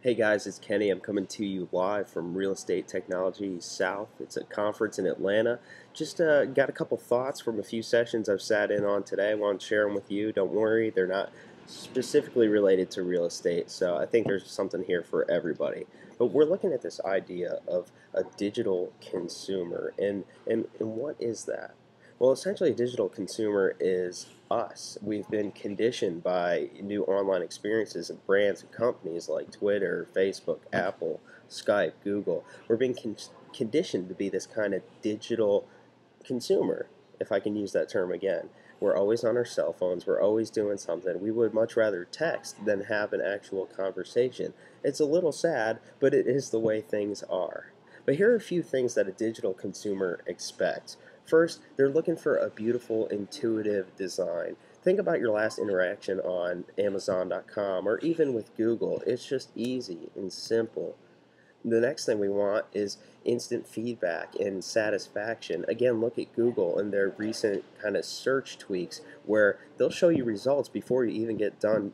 Hey guys, it's Kenny. I'm coming to you live from Real Estate Technology South. It's a conference in Atlanta. Just got a couple thoughts from a few sessions I've sat in on today. I want to share them with you. Don't worry, they're not specifically related to real estate, so I think there's something here for everybody. But we're looking at this idea of a digital consumer, and what is that? Well, essentially, a digital consumer is us. We've been conditioned by new online experiences and brands and companies like Twitter, Facebook, Apple, Skype, Google. We're being conditioned to be this kind of digital consumer, if I can use that term again. We're always on our cell phones. We're always doing something. We would much rather text than have an actual conversation. It's a little sad, but it is the way things are. But here are a few things that a digital consumer expects. First, they're looking for a beautiful, intuitive design. Think about your last interaction on Amazon.com or even with Google. It's just easy and simple. The next thing we want is instant feedback and satisfaction. Again, look at Google and their recent kind of search tweaks where they'll show you results before you even get done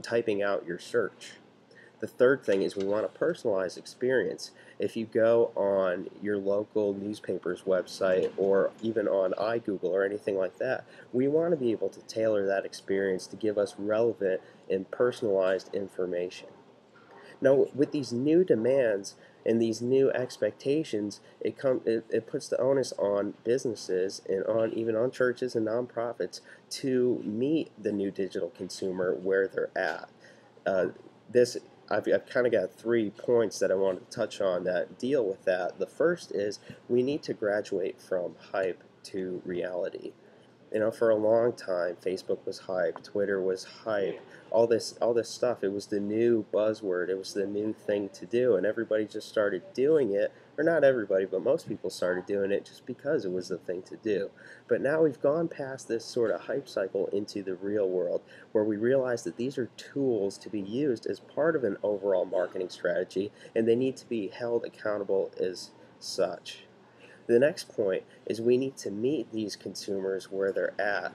typing out your search. The third thing is we want a personalized experience. If you go on your local newspaper's website or even on iGoogle or anything like that, we want to be able to tailor that experience to give us relevant and personalized information. Now, with these new demands and these new expectations, it puts the onus on businesses and on even on churches and nonprofits to meet the new digital consumer where they're at. Uh, this I've kind of got 3 points that I want to touch on that deal with that. The first is we need to graduate from hype to reality. For a long time, Facebook was hype, Twitter was hype, all this stuff. It was the new buzzword. It was the new thing to do, and everybody just started doing it. Or not everybody, but most people started doing it just because it was the thing to do. But now we've gone past this sort of hype cycle into the real world, where we realize that these are tools to be used as part of an overall marketing strategy, and they need to be held accountable as such. The next point is we need to meet these consumers where they're at.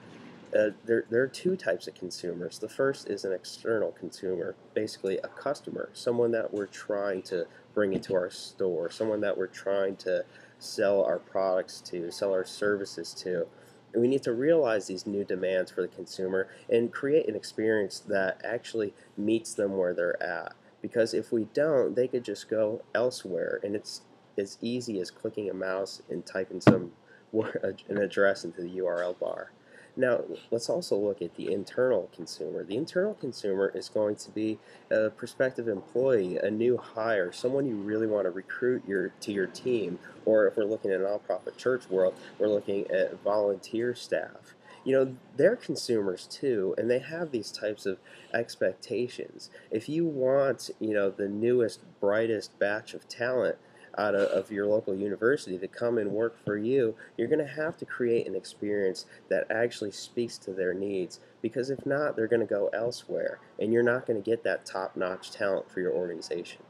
There are two types of consumers. The first is an external consumer, basically a customer, someone that we're trying to bring into our store, someone that we're trying to sell our products to, sell our services to. And we need to realize these new demands for the consumer and create an experience that actually meets them where they're at. Because if we don't, they could just go elsewhere, and it's as easy as clicking a mouse and typing an address into the URL bar. Now, let's also look at the internal consumer. The internal consumer is going to be a prospective employee, a new hire, someone you really want to recruit to your team. Or if we're looking at a nonprofit church world, we're looking at volunteer staff. They're consumers too, and they have these types of expectations. If you want, the newest, brightest batch of talent of your local university to come and work for you, you're going to have to create an experience that actually speaks to their needs. Because if not, they're going to go elsewhere, and you're not going to get that top-notch talent for your organization.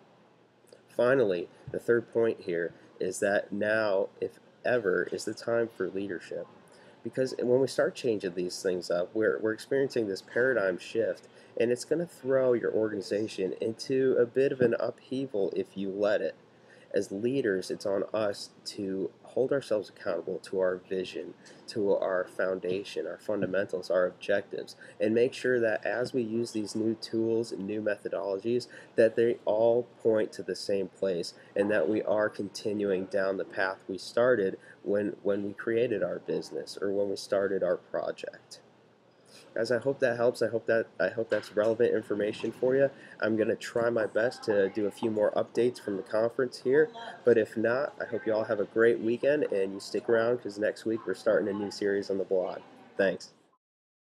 Finally, the third point here is that now, if ever, is the time for leadership. Because when we start changing these things up, we're experiencing this paradigm shift, and it's going to throw your organization into a bit of an upheaval if you let it. As leaders, it's on us to hold ourselves accountable to our vision, to our foundation, our fundamentals, our objectives, and make sure that as we use these new tools and new methodologies, that they all point to the same place, and that we are continuing down the path we started when we created our business or when we started our project. Guys, I hope that helps. I hope that's relevant information for you. I'm going to try my best to do a few more updates from the conference here, but if not, I hope you all have a great weekend and you stick around because next week we're starting a new series on the blog. Thanks.